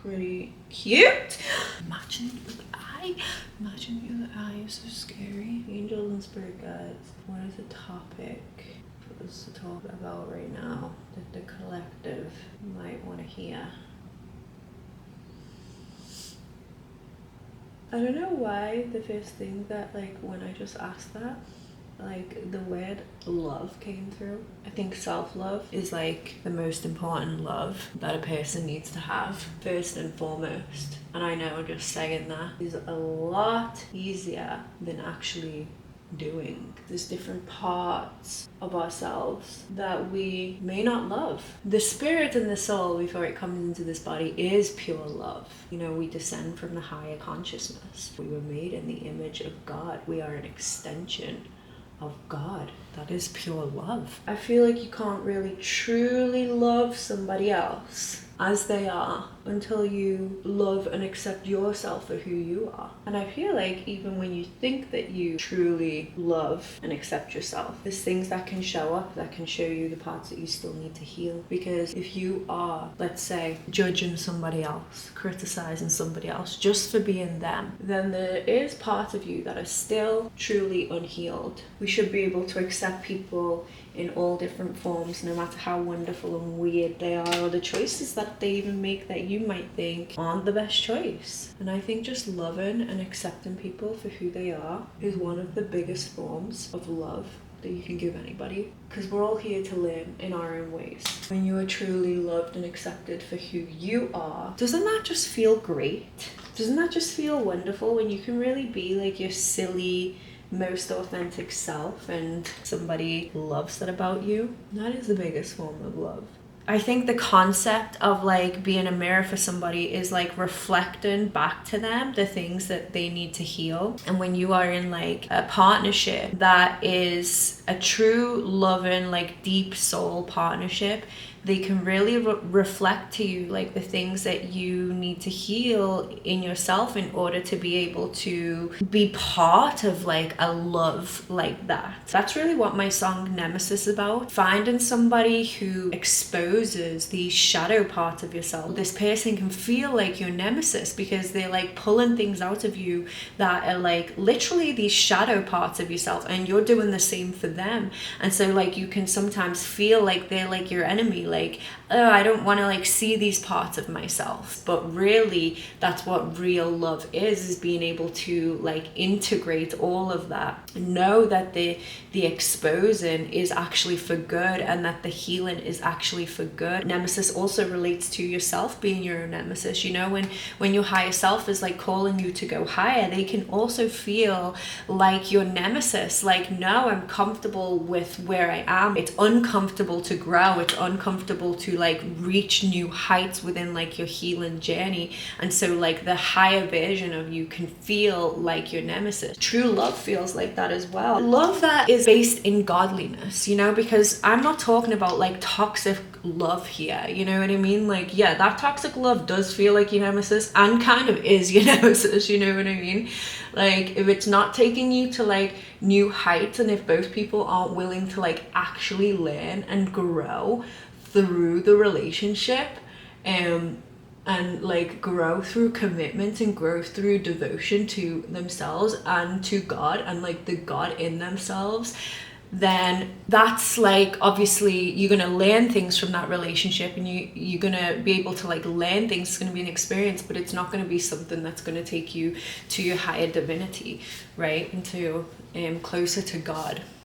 pretty cute. Imagine the other eye. Imagine the other eye is so scary. Angels and spirit guides. What is the topic for us to talk about right now that the collective might want to hear? I don't know why the first thing that, like, when I just asked that, like, the word love came through. I think self-love is like the most important love that a person needs to have, first and foremost. And I know just saying that is a lot easier than actually doing. There's different parts of ourselves that we may not love. The spirit and the soul, before it comes into this body, is pure love. You know, we descend from the higher consciousness. We were made in the image of God. We are an extension of God. That is pure love. I feel like you can't really truly love somebody else as they are until you love and accept yourself for who you are. And I feel like even when you think that you truly love and accept yourself, there's things that can show up that can show you the parts that you still need to heal. Because if you are, let's say, judging somebody else, criticizing somebody else just for being them, then there is parts of you that are still truly unhealed. We should be able to accept people in all different forms, no matter how wonderful and weird they are, or the choices that they even make that you might think aren't the best choice. And I think just loving and accepting people for who they are is one of the biggest forms of love that you can give anybody, because we're all here to learn in our own ways. When you are truly loved and accepted for who you are, doesn't that just feel great? Doesn't that just feel wonderful when you can really be like your silly, most authentic self and somebody loves that about you? That is the biggest form of love. I think the concept of like being a mirror for somebody is like reflecting back to them the things that they need to heal. And when you are in like a partnership that is a true loving, like deep soul partnership, they can really reflect to you like the things that you need to heal in yourself in order to be able to be part of like a love like that. That's really what my song Nemesis is about. Finding somebody who exposes the shadow part of yourself. This person can feel like your nemesis because they're like pulling things out of you that are like literally these shadow parts of yourself, and you're doing the same for them. And so like you can sometimes feel like they're like your enemy, like, oh, I don't want to like see these parts of myself. But really that's what real love is being able to like integrate all of that, know that the exposing is actually for good and that the healing is actually for good. Nemesis also relates to yourself being your own nemesis. You know, when your higher self is like calling you to go higher, they can also feel like your nemesis, like, no, I'm comfortable with where I am. It's uncomfortable to grow. It's uncomfortable to like reach new heights within like your healing journey. And so like the higher version of you can feel like your nemesis. True love feels like that as well. Love that is based in godliness, you know, because I'm not talking about like toxic love here, you know what I mean? Like, yeah, that toxic love does feel like your nemesis and kind of is your nemesis, you know what I mean? Like, if it's not taking you to like new heights, and if both people aren't willing to like actually learn and grow through the relationship, and like grow through commitment and grow through devotion to themselves and to God and like the God in themselves, then that's like, obviously you're going to learn things from that relationship, and you're going to be able to like learn things. It's going to be an experience, but it's not going to be something that's going to take you to your higher divinity, right? Into closer to God.